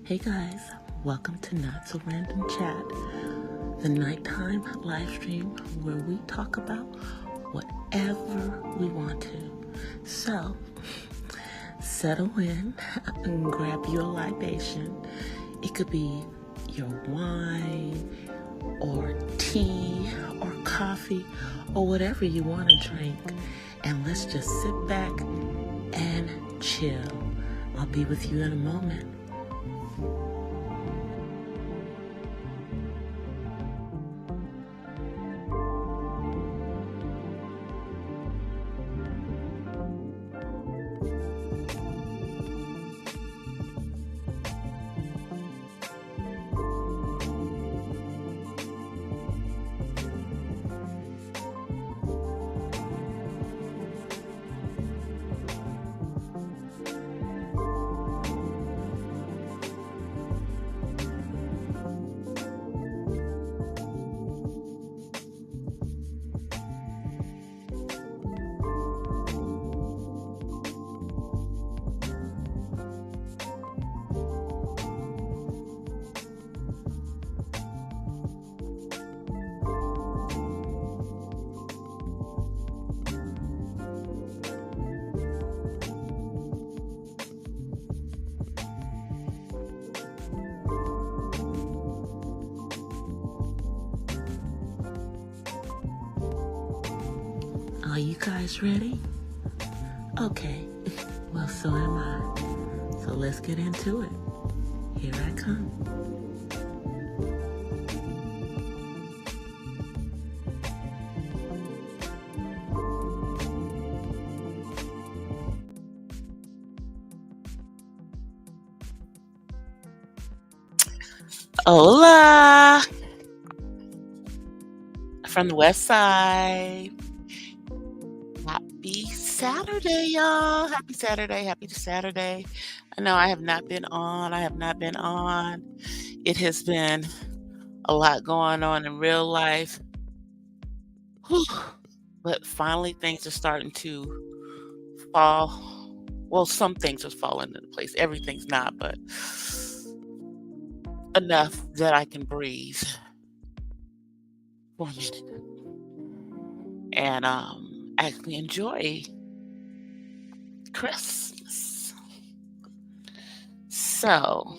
Hey guys, welcome to Not So Random Chat, the nighttime live stream where we talk about whatever we want to. So, settle in and grab your libation. It could be your wine or tea or coffee or whatever you want to drink. And let's just sit back and chill. I'll be with you in a moment. Are you guys ready? Okay, well, so am I. So let's get into it. Here I come. Hola! From the west side. Happy Saturday, y'all. Happy Saturday. I know I have not been on. It has been a lot going on in real life. Whew. But finally things are starting to fall. Well, some things are falling into place. Everything's not, but enough that I can breathe for a minute and actually enjoy Christmas. So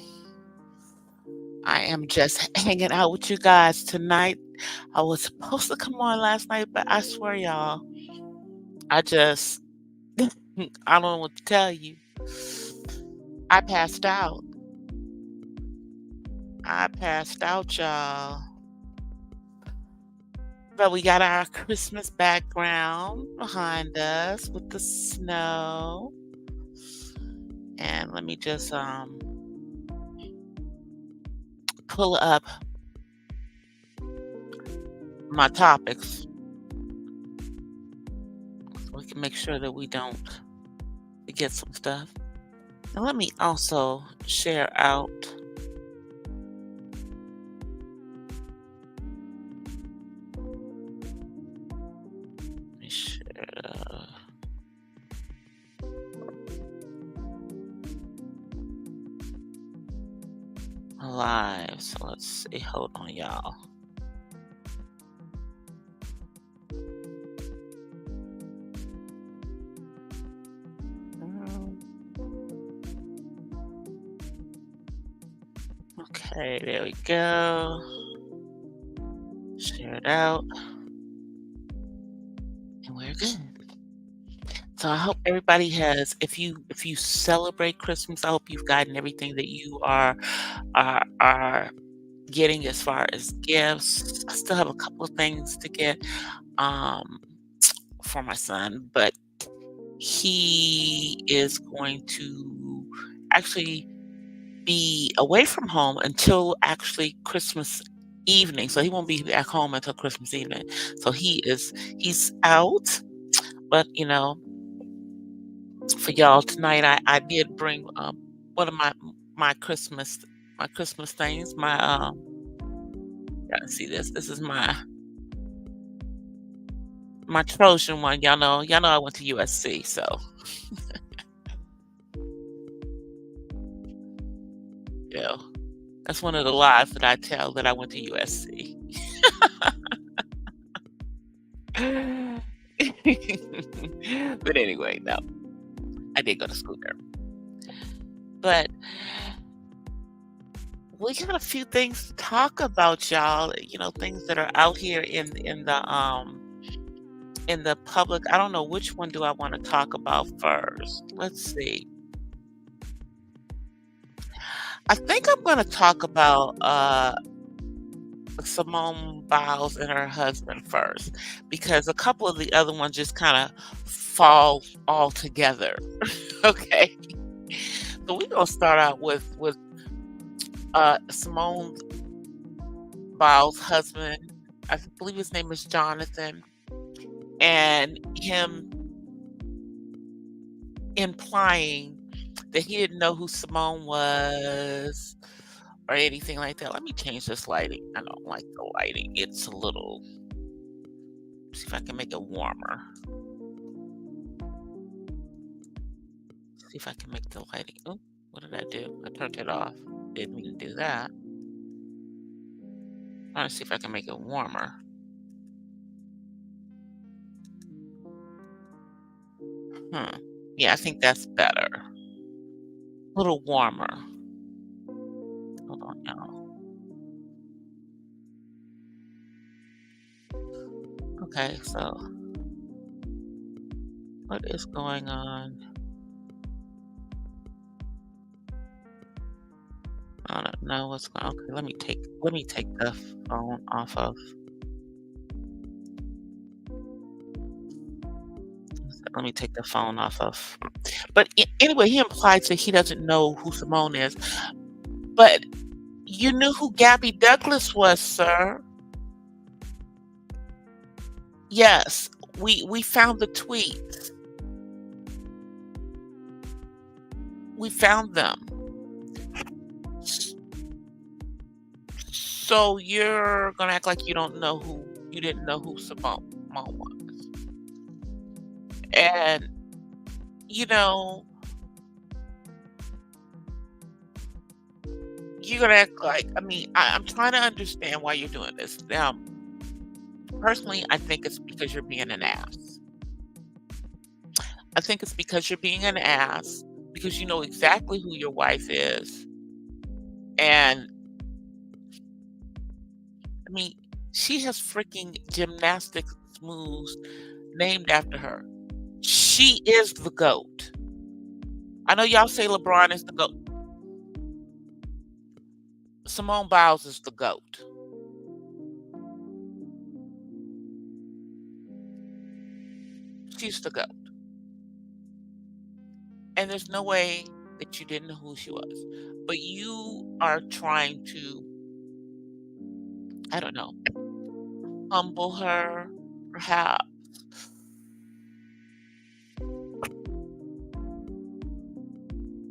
I am just hanging out with you guys tonight. I was supposed to come on last night, but I swear, y'all, I just, I don't know what to tell you. I passed out, y'all. But we got our Christmas background behind us with the snow. And let me just pull up my topics so we can make sure that we don't forget some stuff. And let me also share out live. So let's see. Hold on, y'all. Okay, there we go. Share it out. And we're good. So I hope everybody has, if you celebrate Christmas, I hope you've gotten everything that you are getting as far as gifts. I still have a couple of things to get for my son, but he is going to actually be away from home until actually Christmas evening. So he won't be back home until Christmas evening. So he's out, but for y'all tonight, I did bring one of my Christmas things. My gotta see this. This is my Trojan one. Y'all know I went to USC, so do. That's one of the lies that I tell that I went to USC. But anyway, no, I did go to school there. But we got a few things to talk about, y'all. Things that are out here in the public. I don't know which one do I want to talk about first. Let's see. I think I'm going to talk about Simone Biles and her husband first, because a couple of the other ones just kind of fall all together. Okay, so we're gonna start out with Simone Biles' husband. I believe his name is Jonathan, and him implying that he didn't know who Simone was or anything like that. Let me change this lighting. I don't like the lighting. It's a little. See if I can make it warmer. See if I can make the lighting. Oh, what did I do? I turned it off. Didn't mean to do that. Trying to see if I can make it warmer. Yeah, I think that's better. A little warmer. Hold on, y'all. Okay, so what is going on? I don't know what's going on. Okay, let me take the phone off of. Let me take the phone off of. But anyway, he implies that he doesn't know who Simone is. But you knew who Gabby Douglas was, sir. Yes, we found the tweets. We found them. So you're gonna act like you didn't know who Simone was. And you know, you're gonna act like, I'm trying to understand why you're doing this. Now, personally, I think it's because you're being an ass. I think it's because you're being an ass because you know exactly who your wife is. And I mean, she has freaking gymnastics moves named after her. She is the GOAT. I know y'all say LeBron is the GOAT. Simone Biles is the GOAT. She's the GOAT. And there's no way that you didn't know who she was. But you are trying to, I don't know, humble her, perhaps.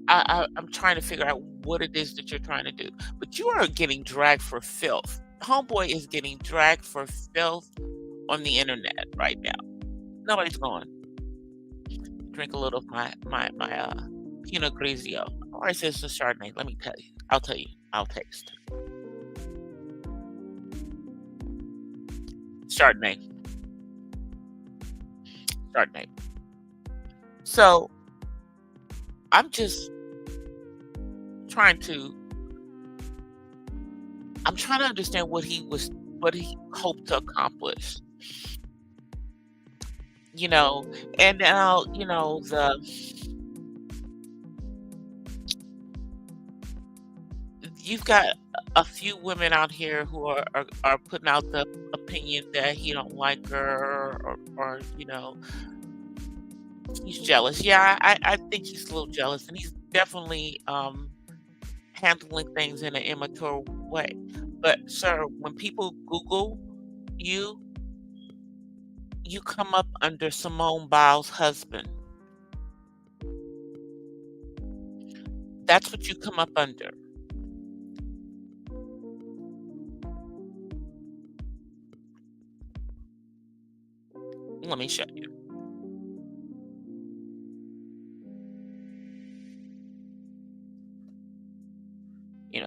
I'm trying to figure out what it is that you're trying to do. But you are getting dragged for filth. Homeboy is getting dragged for filth on the internet right now. Nobody's going. Drink a little of my Pinot Grigio. Or it says it's a Chardonnay. Let me tell you. I'll tell you. I'll taste. Chardonnay. Chardonnay. So I'm just trying to I'm trying to understand what he hoped to accomplish. You know, and now, you've got a few women out here who are putting out the opinion that he don't like her, or he's jealous. Yeah, I think he's a little jealous, and he's definitely handling things in an immature way. But sir, when people Google you, you come up under Simone Biles' husband. That's what you come up under. Let me show you.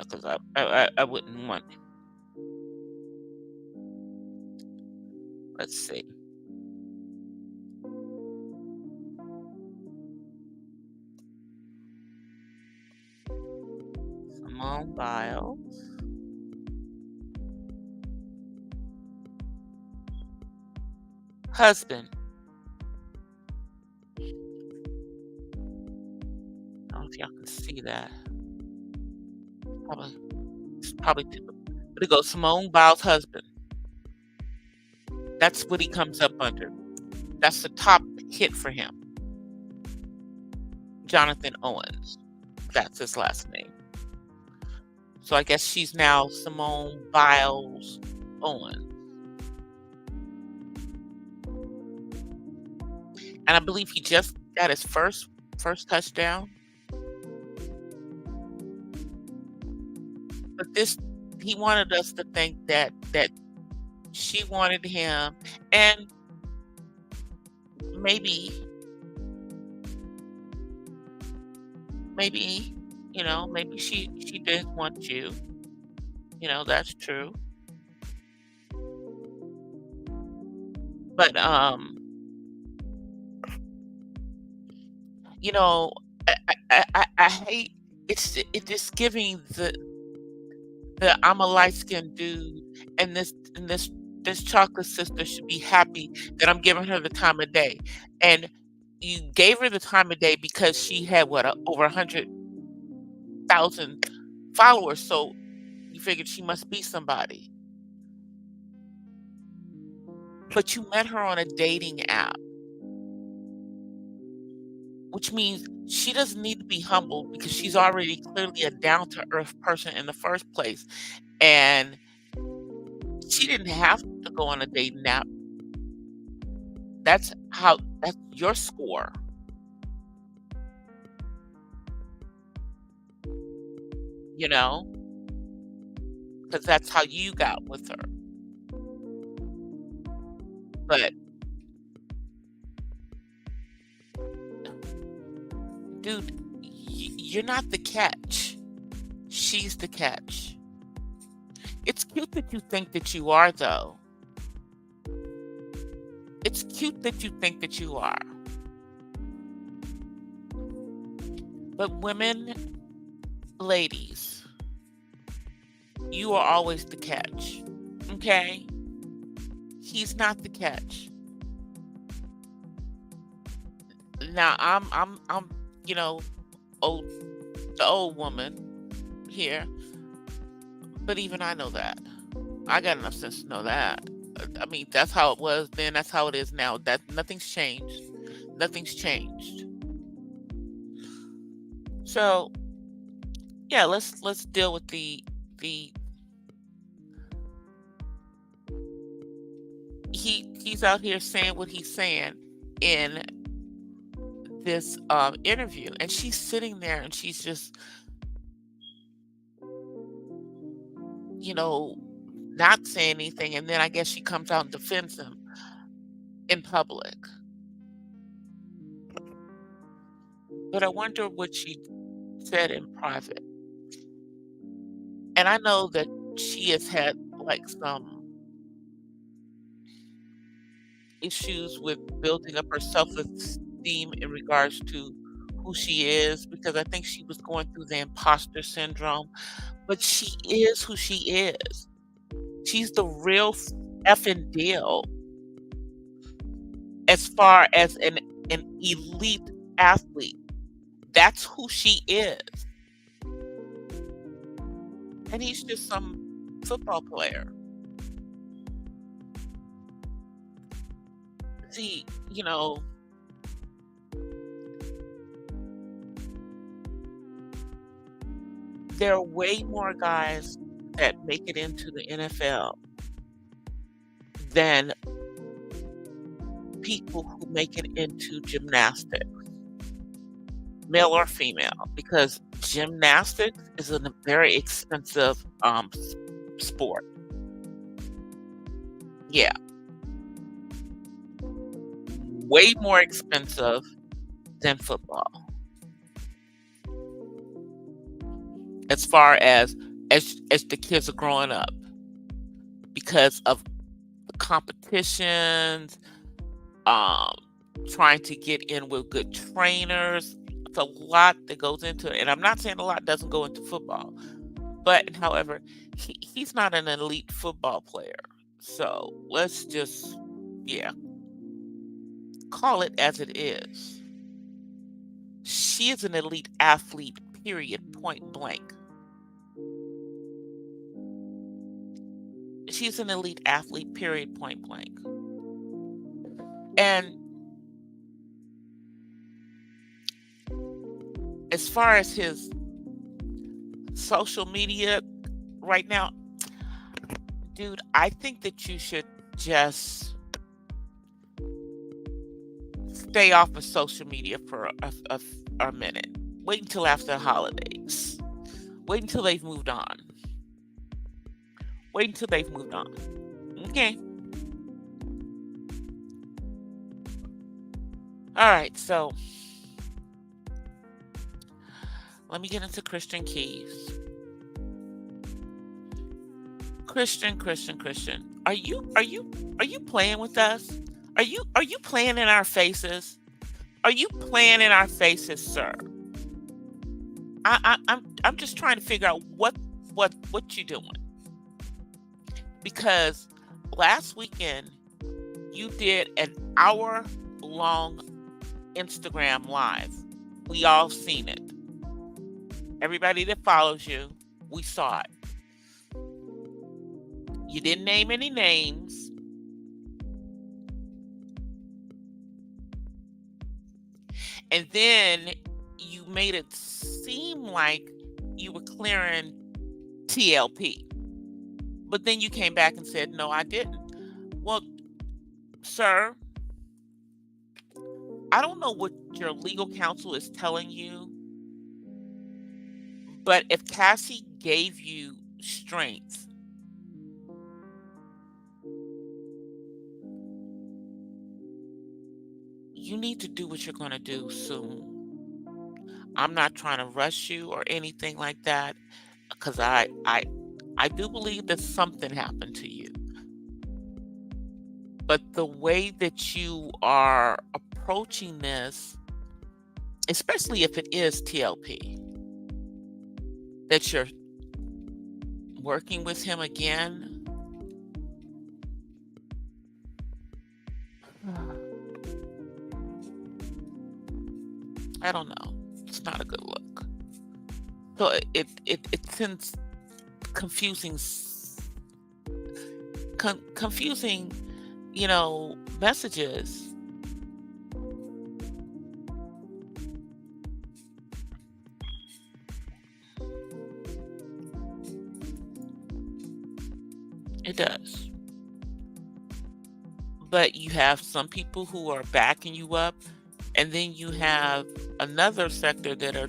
because I wouldn't want. Let's see. Simone Biles. Husband. I don't know if y'all can see that. It's probably too, but it goes Simone Biles' husband. That's what he comes up under. That's the top hit for him. Jonathan Owens. That's his last name. So I guess she's now Simone Biles Owens. And I believe he just got his first touchdown. But he wanted us to think that she wanted him, and maybe, maybe she did want you. That's true. But I hate it's just giving the I'm a light-skinned dude, and this chocolate sister should be happy that I'm giving her the time of day. And you gave her the time of day because she had over 100,000 followers, so you figured she must be somebody. But you met her on a dating app, which means she doesn't need to be humbled because she's already clearly a down-to-earth person in the first place. And she didn't have to go on a dating app. That's your score. Because that's how you got with her. But, dude, you're not the catch. She's the catch. It's cute that you think that you are, though. It's cute that you think that you are. But women, ladies, you are always the catch. Okay? He's not the catch. Now I'm the old woman here. But even I know that. I got enough sense to know that. I mean, that's how it was then, that's how it is now. Nothing's changed. Nothing's changed. So, yeah, let's deal with the he's out here saying what he's saying in this interview, and she's sitting there and she's just not saying anything, and then I guess she comes out and defends him in public. But I wonder what she said in private. And I know that she has had some issues with building up her self-esteem in regards to who she is, because I think she was going through the imposter syndrome. But she is who she is. She's the real effing deal as far as an elite athlete. That's who she is. And he's just some football player. See, there are way more guys that make it into the NFL than people who make it into gymnastics, male or female, because gymnastics is a very expensive sport. Yeah. Way more expensive than football. As far as as the kids are growing up because of the competitions, um, trying to get in with good trainers. It's a lot that goes into it. And I'm not saying a lot doesn't go into football, but however, he's not an elite football player. So let's just, yeah, call it as it is. She is an elite athlete, period, point blank. She's an elite athlete, period, point blank. And as far as his social media right now, dude, I think that you should just stay off of social media for a minute. Wait until after the holidays. Wait until they've moved on. Wait until they've moved on. Okay. All right. So let me get into Christian Keys. Christian. Are you playing with us? Are you playing in our faces? Are you playing in our faces, sir? I'm just trying to figure out what you doing, because last weekend you did an hour long Instagram live. We all seen it. Everybody that follows you, we saw it. You didn't name any names. And then you made it seem like you were clearing TLP. But then you came back and said, no, I didn't. Well, sir, I don't know what your legal counsel is telling you, but if Cassie gave you strength, you need to do what you're going to do soon. I'm not trying to rush you or anything like that, because I do believe that something happened to you. But the way that you are approaching this, especially if it is TLP, that you're working with him again, I don't know. It's not a good look. So it sends confusing confusing, messages. It does. But you have some people who are backing you up, and then you have another sector that are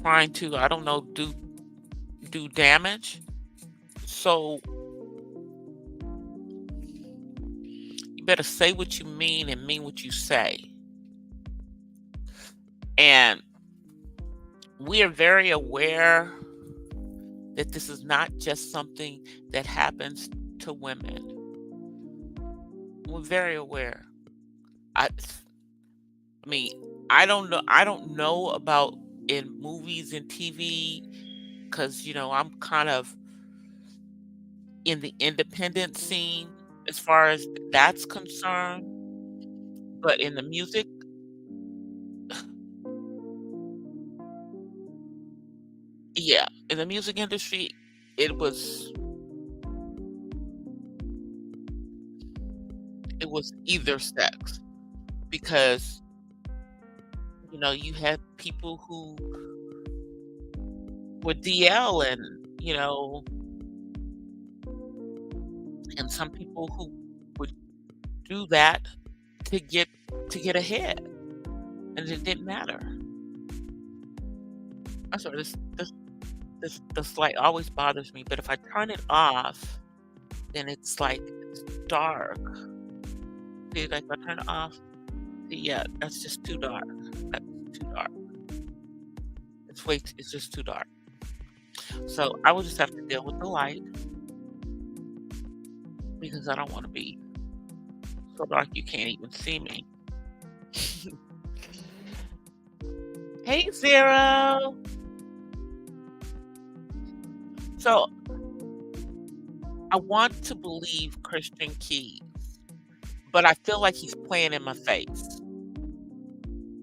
trying to, I don't know, do damage. So you better say what you mean and mean what you say. And we are very aware that this is not just something that happens to women. We're very aware. I mean, I don't know about in movies and TV, because I'm kind of in the independent scene as far as that's concerned. But in the music, yeah, in the music industry, it was it was either sex, because you had people who would DL, and some people who would do that to get ahead, and it didn't matter. I'm sorry, this light always bothers me, but if I turn it off, then it's like it's dark. See, like if I turn it off, see, yeah, that's just too dark. That's too dark. It's just too dark. So I will just have to deal with the light because I don't want to be so dark you can't even see me. Hey, Zero. So I want to believe Christian Key, but I feel like he's playing in my face.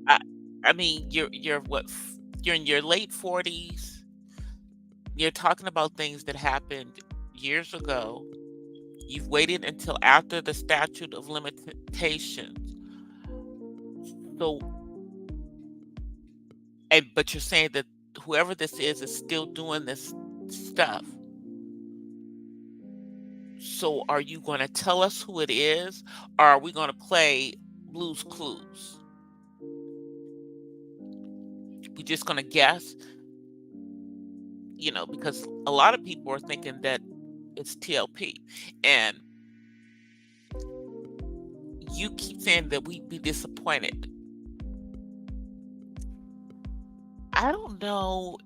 I I mean, you're what? You're in your late 40s. You're talking about things that happened years ago. You've waited until after the statute of limitations. So, but you're saying that whoever this is still doing this stuff. So, are you going to tell us who it is, or are we going to play Blue's Clues? We just going to guess, because a lot of people are thinking that it's TLP, and you keep saying that we'd be disappointed. I don't know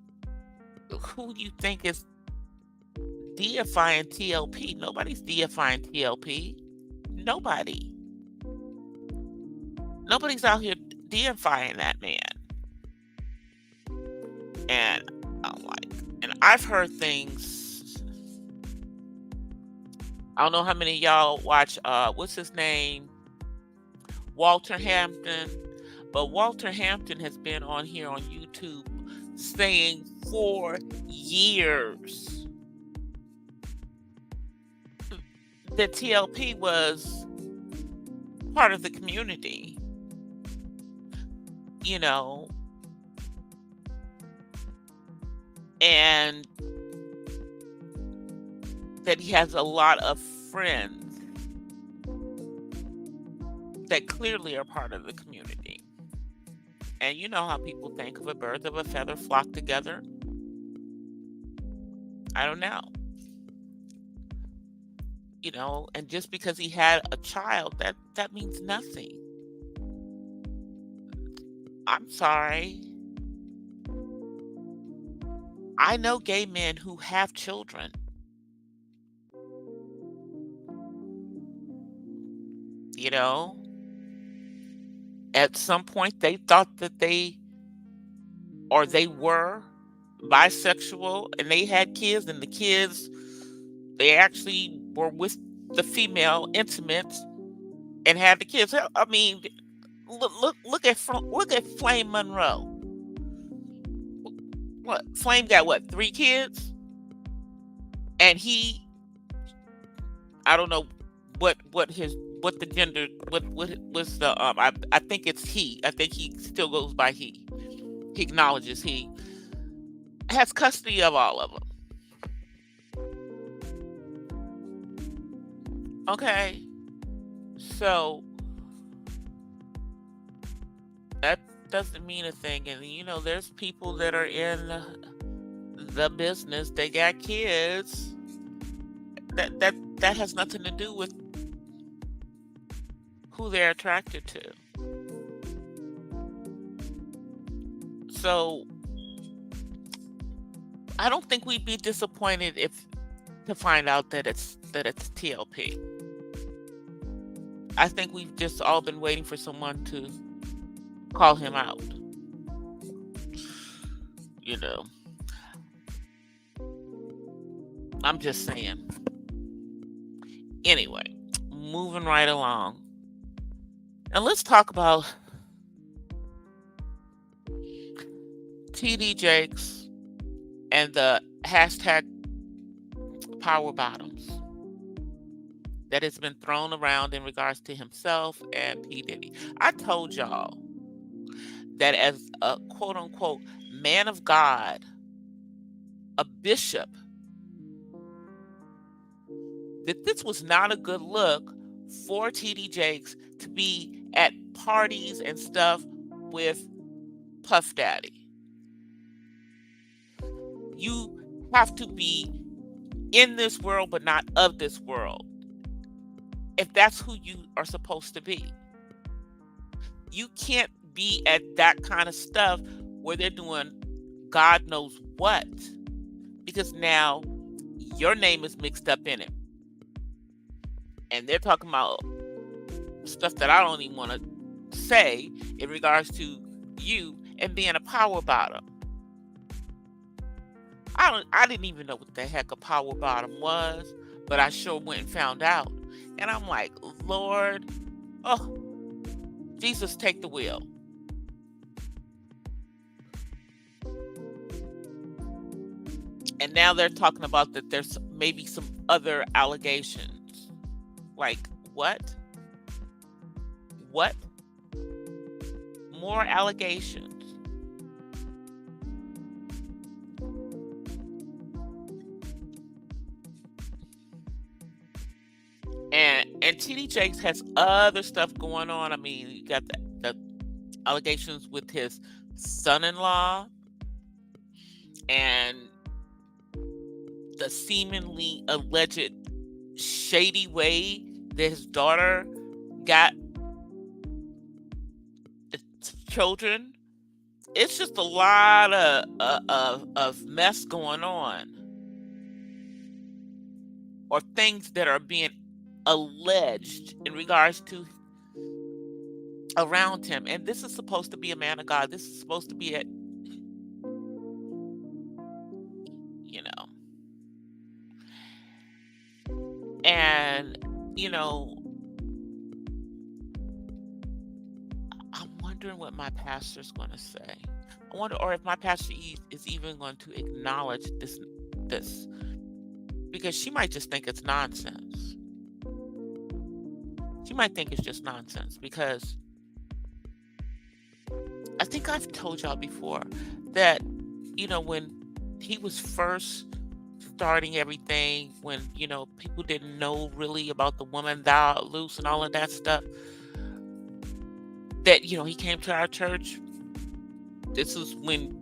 who you think is deifying TLP. Nobody's deifying TLP. Nobody. Nobody's out here deifying that man. And and I've heard things. I don't know how many of y'all watch what's his name? Walter Hampton. But Walter Hampton has been on here on YouTube saying for years that TLP was part of the community, and that he has a lot of friends that clearly are part of the community. And you know how people think of a bird of a feather flock together. I don't know. And just because he had a child, that means nothing. I'm sorry. I know gay men who have children. At some point they thought that they were bisexual, and they had kids, and the kids, they actually were with the female intimates and had the kids. I mean, look at Flame Monroe. What, Flame got 3 kids? And I don't know what the gender, what's the I think it's he. I think he still goes by he. He acknowledges he has custody of all of them. Okay. So that doesn't mean a thing. And there's people that are in the business, they got kids. That has nothing to do with who they're attracted to. So I don't think we'd be disappointed to find out that it's TLP. I think we've just all been waiting for someone to call him out. I'm just saying. Anyway, moving right along. And let's talk about TD Jakes and the hashtag power bottoms that has been thrown around in regards to himself and P. Diddy. I told y'all that as a quote unquote man of God, a bishop, that this was not a good look for TD Jakes to be at parties and stuff with Puff Daddy. You have to be in this world but not of this world, if that's who you are supposed to be. You can't be at that kind of stuff where they're doing God knows what, because now your name is mixed up in it. And they're talking about stuff that I don't even want to say in regards to you and being a power bottom. I didn't even know what the heck a power bottom was, but I sure went and found out. And I'm like, Lord, oh, Jesus, take the wheel. And now they're talking about that there's maybe some other allegations. Like, what? What? More allegations. And TD Jakes has other stuff going on. I mean, you got the allegations with his son-in-law and the seemingly alleged shady way that his daughter got the children. It's just a lot of mess going on, or things that are being alleged in regards to around him. And this is supposed to be a man of God. This is supposed to be a, you know, and I'm wondering what my pastor's going to say. I wonder, or if my pastor is even going to acknowledge this, because she might just think it's nonsense. She might think it's just nonsense, because I think I've told y'all before that, when he was first starting everything, when, people didn't know really about the woman thou art loose and all of that stuff, that, he came to our church. This is when,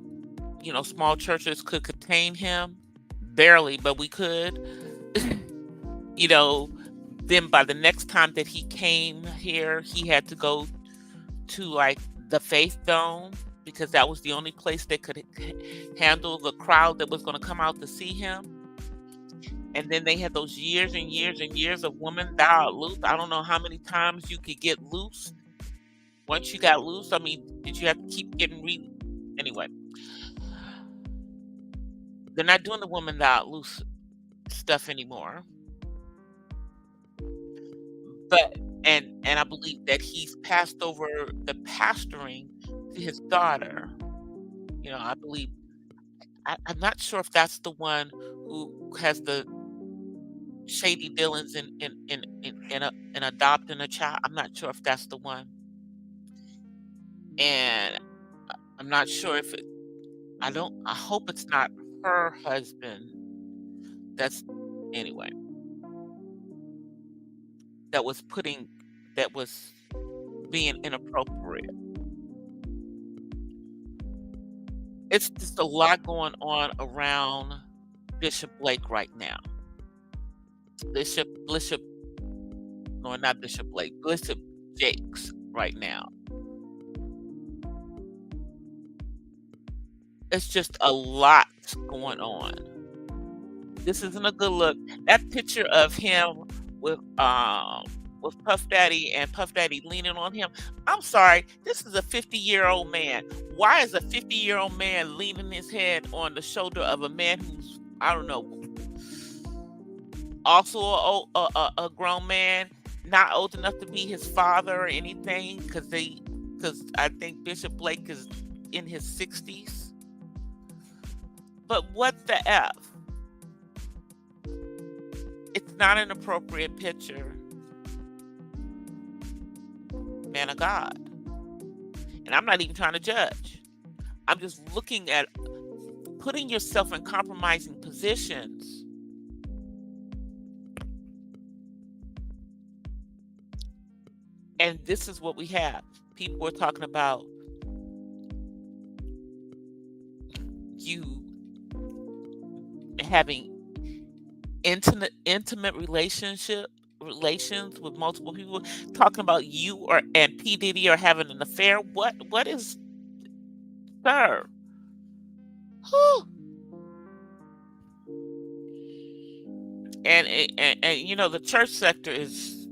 small churches could contain him. Barely, but we could. Then by the next time that he came here, he had to go to like the Faith Dome, because that was the only place that could handle the crowd that was going to come out to see him. And then they had those years and years and years of women thou art loose. I don't know how many times you could get loose. Once you got loose, I mean, did you have to keep getting anyway? They're not doing the woman thou art loose stuff anymore. But and I believe that he's passed over the pastoring to his daughter. I believe I'm not sure if that's the one who has the shady dealings in adopting a child. I'm not sure if that's the one, and I'm not sure if it. I hope it's not her husband. That's anyway. That was being inappropriate. It's just a lot going on around Bishop Blake right now. Bishop, no, not Bishop Blake, Bishop Jakes right now. It's just a lot going on. This isn't a good look. That picture of him with Puff Daddy and Puff Daddy leaning on him. I'm sorry, this is a 50-year-old man. Why is a 50-year-old man leaning his head on the shoulder of a man who's, I don't know, also a grown man, not old enough to be his father or anything, because I think Bishop Blake is in his 60s. But what the F? It's not an appropriate picture. Man of God. And I'm not even trying to judge. I'm just looking at putting yourself in compromising positions. And this is what we have. People are talking about you having intimate relations with multiple people, talking about you and P. Diddy are having an affair. What is, sir? Whew. And you know, the church sector this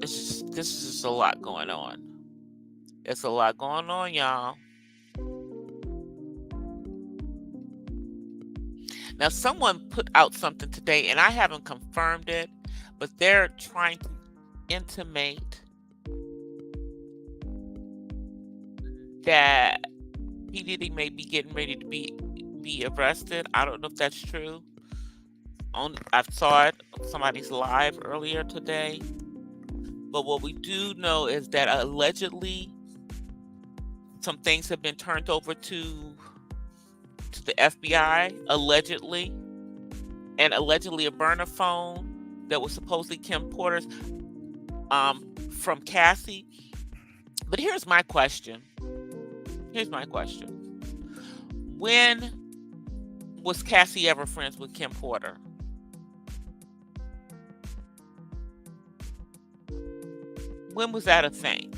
is just a lot going on. It's a lot going on, y'all. Now, someone put out something today, and I haven't confirmed it, but they're trying to intimate that P. Diddy may be getting ready to be arrested. I don't know if that's true. I saw it on somebody's live earlier today. But what we do know is that allegedly some things have been turned over to the FBI, allegedly, and allegedly a burner phone that was supposedly Kim Porter's from Cassie. But here's my question. When was Cassie ever friends with Kim Porter? When was that a thing?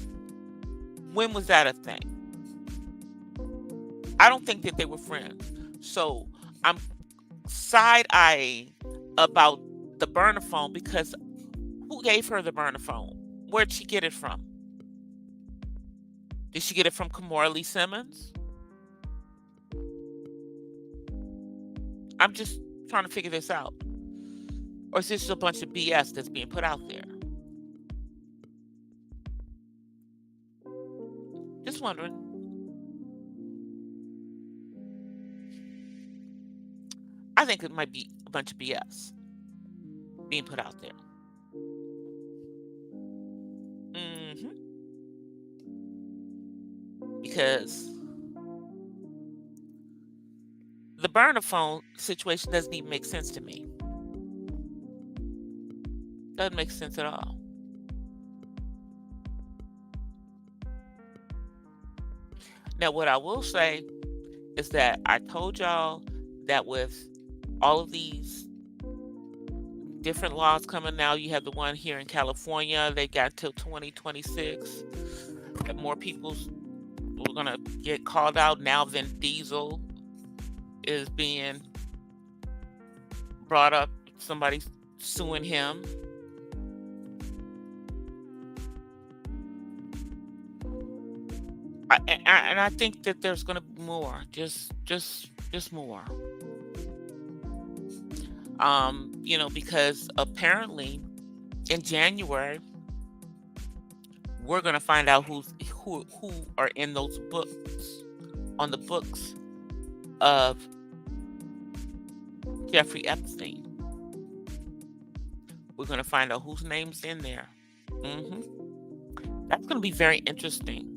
When was that a thing? I don't think that they were friends. So I'm side-eyeing about the burner phone because who gave her the burner phone? Where'd she get it from? Did she get it from Kimora Lee Simmons? I'm just trying to figure this out. Or is this just a bunch of BS that's being put out there? Just wondering. I think it might be a bunch of BS being put out there. Because the burner phone situation doesn't even make sense to me. Doesn't make sense at all. Now, what I will say is that I told y'all that with all of these different laws coming now, you have the one here in California, they got till 2026, that more people were going to get called out. Now Vin Diesel is being brought up, somebody's suing him. And I think that there's going to be more, just more. You know, because apparently in January we're going to find out who are in those books, on the books of Jeffrey Epstein. We're going to find out whose name's in there. That's going to be very interesting,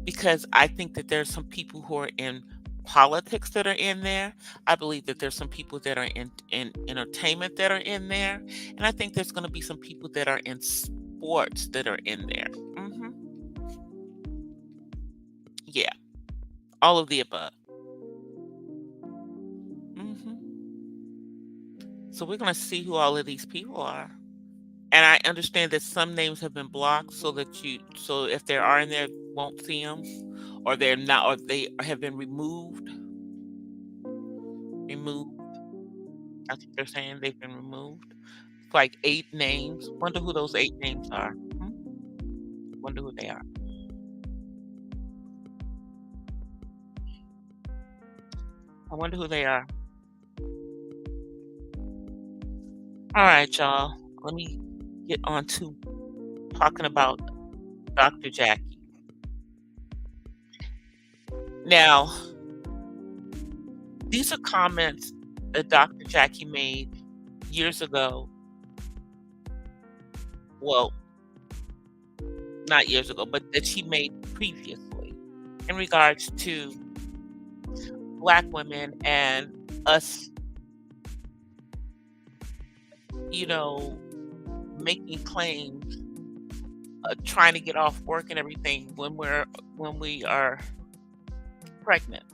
because I think that there's some people who are in politics that are in there. I believe that there's some people that are in entertainment that are in there. And I think there's going to be some people that are in sports that are in there. Yeah. All of the above. So we're going to see who all of these people are. And I understand that some names have been blocked so if they are in there, won't see them, or they're not, or they have been removed. That's what they're saying. They've been removed. It's like 8 names. Wonder who those 8 names are. Wonder who they are. I wonder who they are. All right, y'all. Let me get on to talking about Dr. Jackie. Now, these are comments that Dr. Jackie made years ago. Well, not years ago, but that she made previously in regards to Black women and us, you know, making claims, trying to get off work and everything when we are pregnant.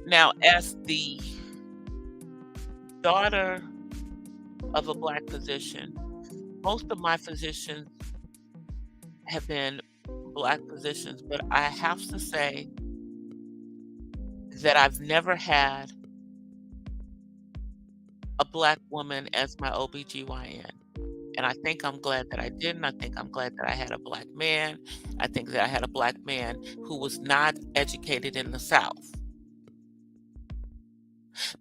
Now, as the daughter of a Black physician, most of my physicians have been Black physicians, but I have to say that I've never had a Black woman as my OBGYN. And I think I'm glad that I didn't. I think I'm glad that I had a Black man. I think that I had a Black man who was not educated in the South,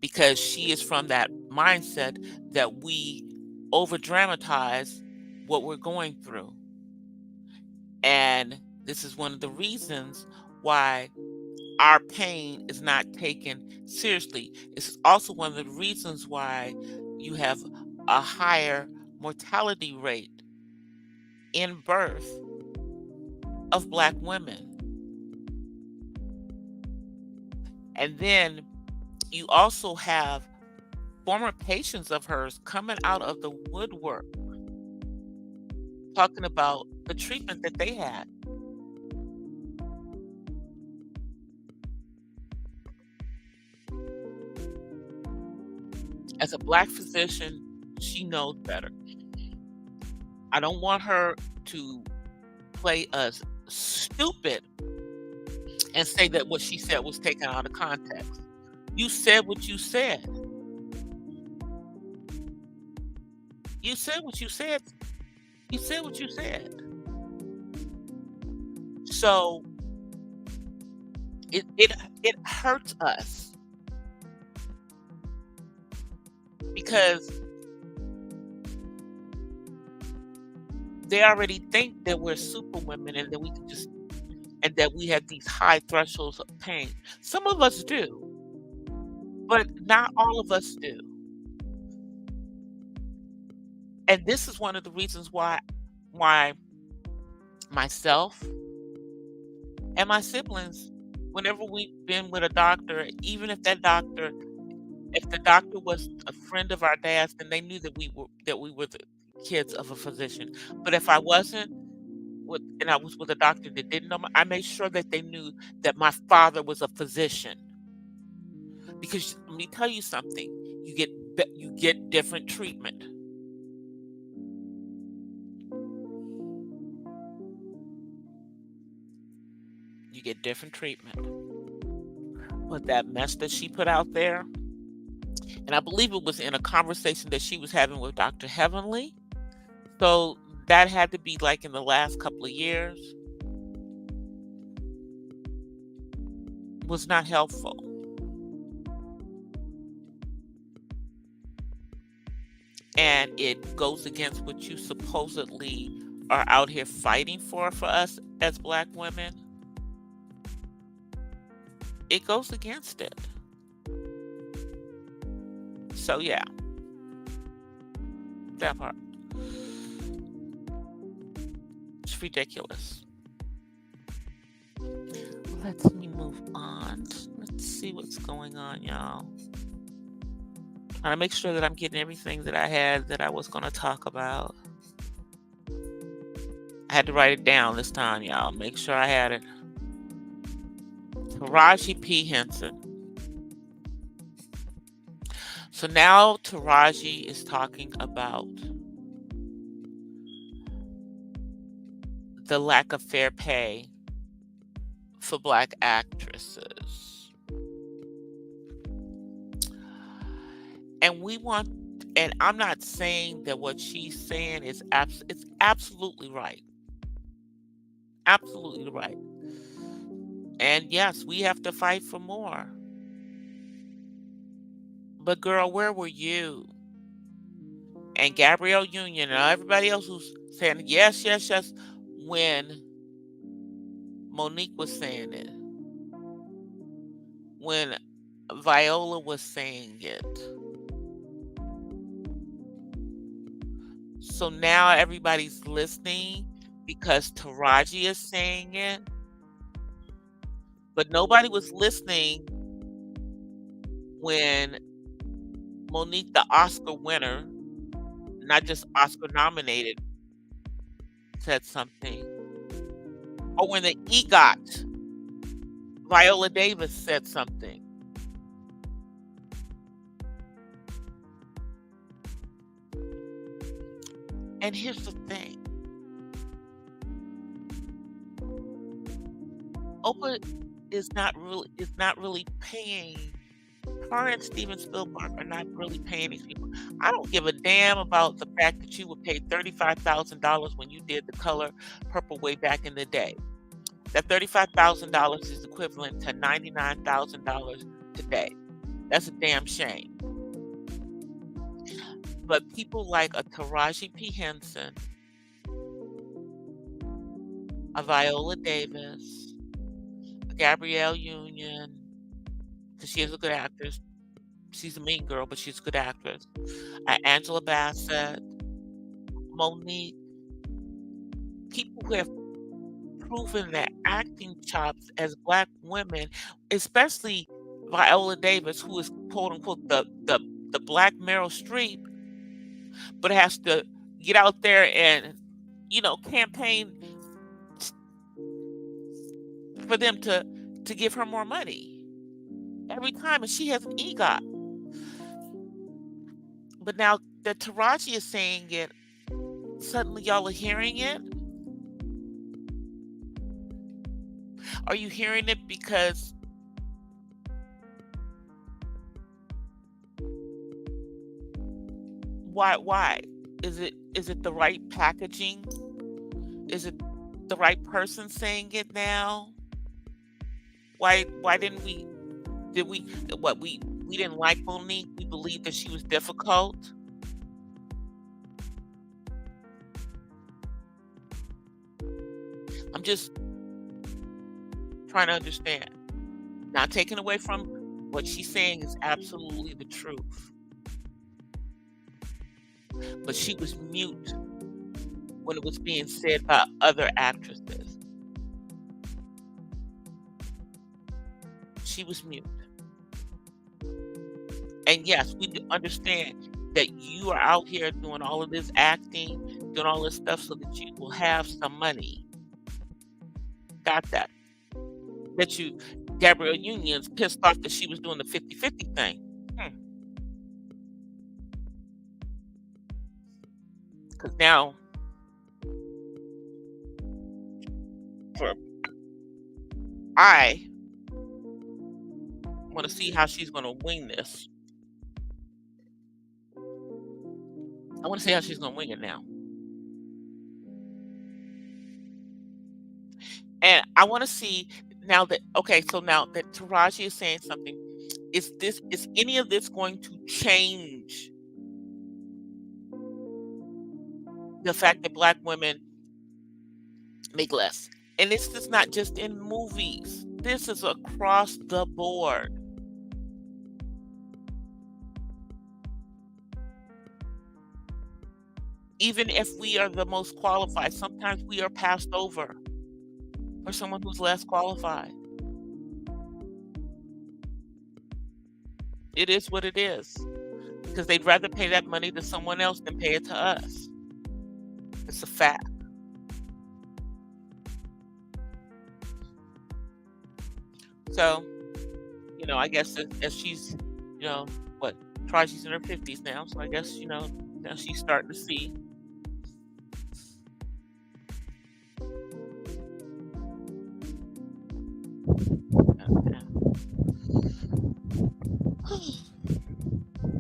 because she is from that mindset that we over dramatize what we're going through. And this is one of the reasons why our pain is not taken seriously. It's also one of the reasons why you have a higher mortality rate in birth of Black women. And then you also have former patients of hers coming out of the woodwork talking about the treatment that they had. As a Black physician, she knows better. I don't want her to play us stupid and say that what she said was taken out of context. You said what you said. You said what you said. You said what you said. So it hurts us because they already think that we're super women and that we can just and that we have these high thresholds of pain. Some of us do, but not all of us do. And this is one of the reasons why myself and my siblings, whenever we've been with a doctor, even if the doctor was a friend of our dad's, then they knew that we were the kids of a physician. But if I wasn't and I was with a doctor that didn't know I made sure that they knew that my father was a physician. Because let me tell you something, you get different treatment. You get different treatment. But that mess that she put out there, and I believe it was in a conversation that she was having with Dr. Heavenly. So that had to be like in the last couple of years. Was not helpful. And it goes against what you supposedly are out here fighting for us as Black women. It goes against it. So yeah, that part. It's ridiculous. Let me move on. Let's see what's going on, y'all. Trying to make sure that I'm getting everything that I had that I was going to talk about. I had to write it down this time, y'all. Make sure I had it. Taraji P. Henson. So now Taraji is talking about the lack of fair pay for Black actresses. And I'm not saying that what she's saying is it's absolutely right. Absolutely right. And yes, we have to fight for more. But girl, where were you? And Gabrielle Union and everybody else who's saying yes, yes, yes, when Monique was saying it, when Viola was saying it. So now everybody's listening because Taraji is saying it, but nobody was listening when Monique, the Oscar winner, not just Oscar nominated, said something. Or when the EGOT, Viola Davis said something. And here's the thing. Oprah is not really paying. Her and Steven Spielberg are not really paying these people. I don't give a damn about the fact that you were paid $35,000 when you did The Color Purple way back in the day. That $35,000 is equivalent to $99,000 today. That's a damn shame. But people like a Taraji P. Henson, a Viola Davis, a Gabrielle Union, because she is a good actress. She's a mean girl, but she's a good actress. Angela Bassett, Monique, people who have proven their acting chops as Black women, especially Viola Davis, who is quote unquote the Black Meryl Streep, but has to get out there and campaign for them to give her more money every time, and she has an EGOT. But now that Taraji is saying it, suddenly y'all are hearing it. Are you hearing it because why? Is it the right packaging? Is it the right person saying it now? Why didn't we did we what we didn't like Monique? We believed that she was difficult. I'm just trying to understand. Not taken away from what she's saying is absolutely the truth. But she was mute when it was being said by other actresses. She was mute. And yes, we do understand that you are out here doing all of this acting, doing all this stuff so that you will have some money. Got that. Gabrielle Union's pissed off that she was doing the 50-50 thing. Because now, I want to see how she's going to wing this. I want to see how she's going to wing it now. And I want to see now that Taraji is saying something, is any of this going to change the fact that Black women make less? And this is not just in movies. This is across the board. Even if we are the most qualified, sometimes we are passed over for someone who's less qualified. It is what it is. Because they'd rather pay that money to someone else than pay it to us. It's a fact. So, I guess as she's, Taraji's in her 50s now, so I guess, now she's starting to see.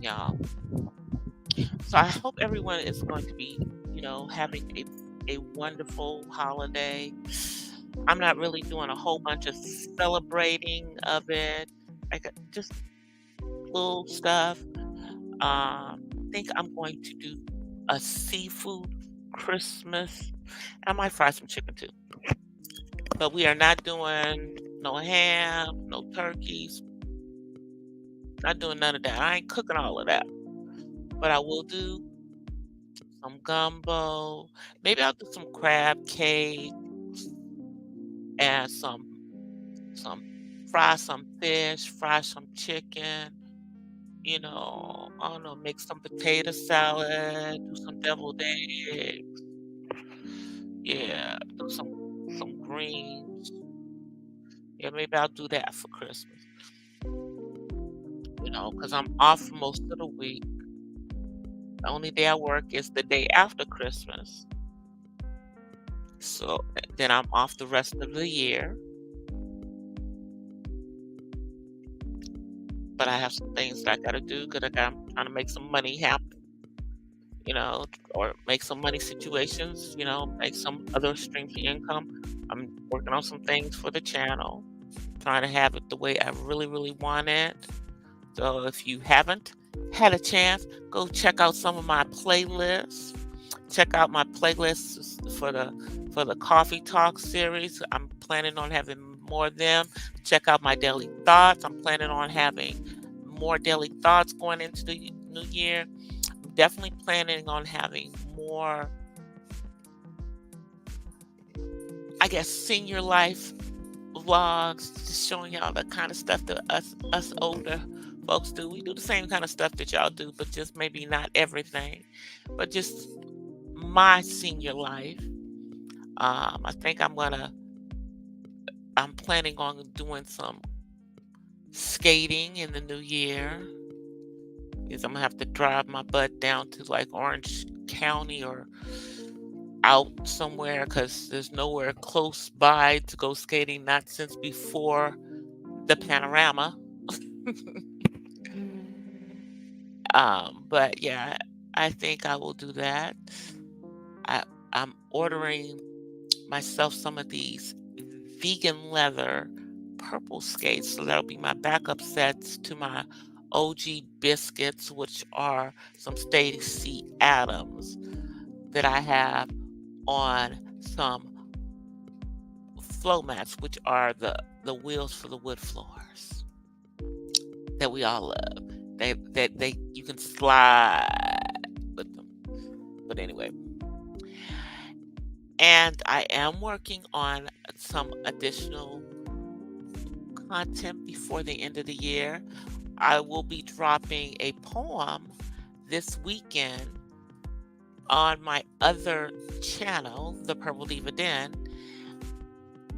Yeah. So I hope everyone is going to be, having a wonderful holiday. I'm not really doing a whole bunch of celebrating of it. Just little stuff. I think I'm going to do a seafood Christmas. I might fry some chicken too. But we are not doing no ham, no turkeys. Not doing none of that. I ain't cooking all of that. But I will do some gumbo. Maybe I'll do some crab cake and fry some fish, fry some chicken. I don't know, make some potato salad, do some deviled eggs. Yeah, do some greens. Yeah, maybe I'll do that for Christmas. Because I'm off most of the week. The only day I work is the day after Christmas. So then I'm off the rest of the year. but I have some things that I gotta do because I'm trying to make some money happen, you know, or make some money situations, make some other streams of income. I'm working on some things for the channel, trying to have it the way I really, really want it. So if you haven't had a chance, go check out some of my playlists. Check out my playlists for the Coffee Talk series. I'm planning on having more of them. Check out my daily thoughts. I'm planning on having more daily thoughts going into the new year. I'm definitely planning on having more, I guess, senior life vlogs, just showing y'all the kind of stuff that us older folks do. We do the same kind of stuff that y'all do, but just maybe not everything, but just my senior life. I think I'm planning on doing some skating in the new year. Is I'm gonna have to drive my butt down to like Orange County or out somewhere because there's nowhere close by to go skating, not since before the panorama. But yeah, I think I will do that. I I'm ordering myself some of these vegan leather purple skates, so that'll be my backup sets to my OG biscuits, which are some Stacy Adams that I have on some flow mats, which are the wheels for the wood floors that we all love. They you can slide with them. But anyway, and I am working on some additional content before the end of the year. I will be dropping a poem this weekend on my other channel, The Purple Diva Den,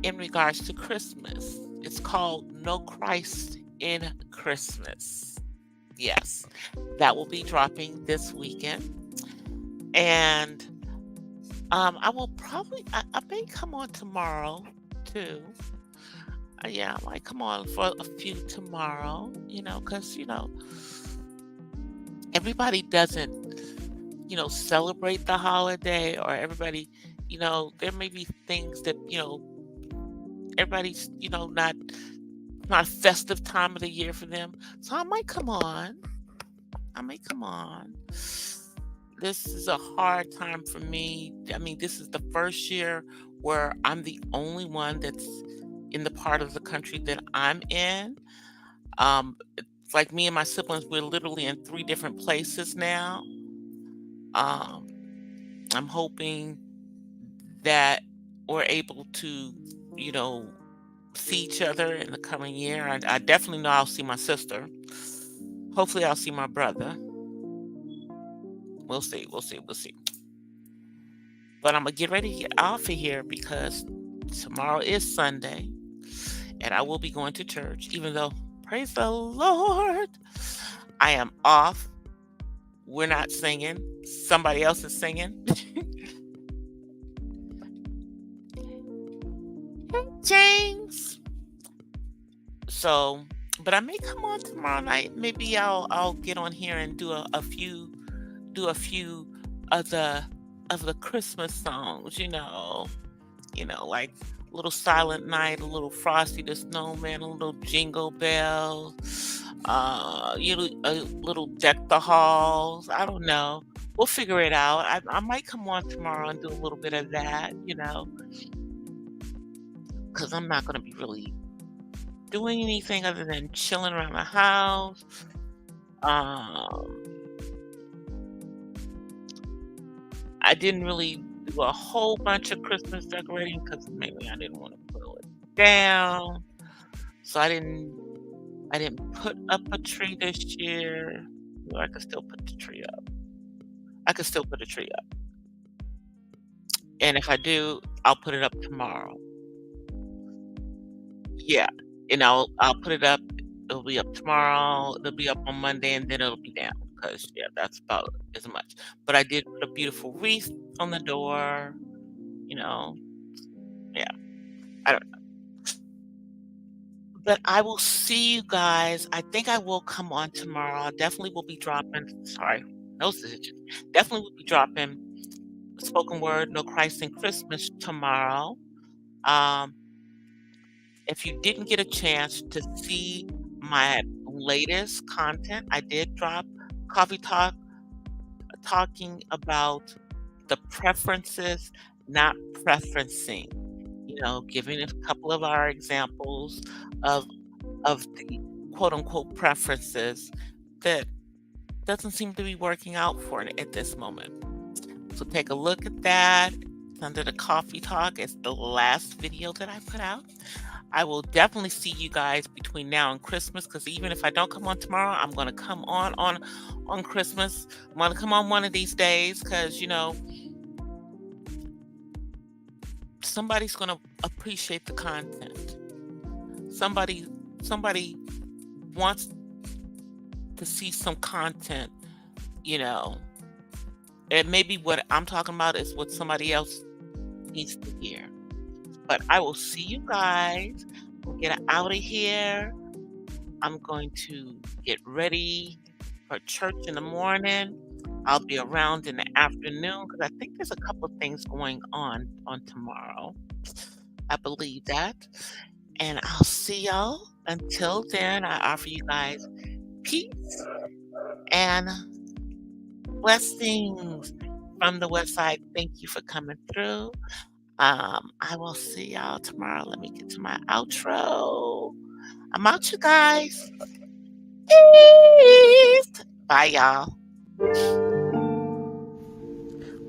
in regards to Christmas. It's called No Christ in Christmas. Yes, that will be dropping this weekend. And I will probably, I may come on tomorrow too. Yeah, I might come on for a few tomorrow, because, everybody doesn't, celebrate the holiday, or everybody, there may be things that, everybody's, not a festive time of the year for them. So I might come on. I may come on. This is a hard time for me. I mean, this is the first year where I'm the only one that's in the part of the country that I'm in. It's like me and my siblings, we're literally in three different places now. Um, I'm hoping that we're able to, you know, see each other in the coming year. I definitely know I'll see my sister. Hopefully, I'll see my brother. We'll see. We'll see. We'll see. But I'm going to get ready to get off of here because tomorrow is Sunday and I will be going to church, even though, praise the Lord, I am off. We're not singing. Somebody else is singing. Hey, James. So, but I may come on tomorrow night. Maybe I'll get on here and do a few of the Christmas songs. Like Little Silent Night, a little Frosty the Snowman, a little Jingle Bell, a little Deck the Halls. I don't know. We'll figure it out. I might come on tomorrow and do a little bit of that, because I'm not going to be really doing anything other than chilling around the house. Um, I didn't really do a whole bunch of Christmas decorating because maybe I didn't want to blow it down. So I didn't put up a tree this year. Or I could still put the tree up. I could still put a tree up. And if I do, I'll put it up tomorrow. Yeah. And I'll put it up. It'll be up tomorrow. It'll be up on Monday, and then it'll be down because yeah, that's about as much. But I did put a beautiful wreath on the door. You know, yeah. I don't. But I will see you guys. I think I will come on tomorrow. I definitely will be dropping, sorry, no stitches. Definitely will be dropping spoken word, No Christ in Christmas tomorrow. Um, if you didn't get a chance to see my latest content, I did drop Coffee Talk talking about the preferences, not preferencing. Giving a couple of our examples of the quote unquote preferences that doesn't seem to be working out for it at this moment. So take a look at that. It's under the Coffee Talk. It's the last video that I put out. I will definitely see you guys between now and Christmas, because even if I don't come on tomorrow, I'm going to come on Christmas. I'm going to come on one of these days, because somebody's going to appreciate the content. Somebody wants to see some content, and maybe what I'm talking about is what somebody else needs to hear. But I will see you guys. We'll get out of here. I'm going to get ready for church in the morning. I'll be around in the afternoon, because I think there's a couple of things going on tomorrow. I believe that. And I'll see y'all. Until then, I offer you guys peace and blessings from the West Side. Thank you for coming through. I will see y'all tomorrow. Let me get to my outro. I'm out, you guys. Peace. Bye, y'all.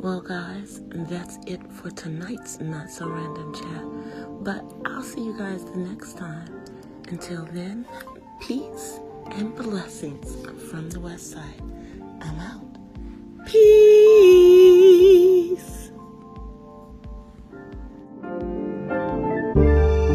Well, guys, that's it for tonight's Not So Random Chat. But I'll see you guys the next time. Until then, peace and blessings from the West Side. I'm out. Peace.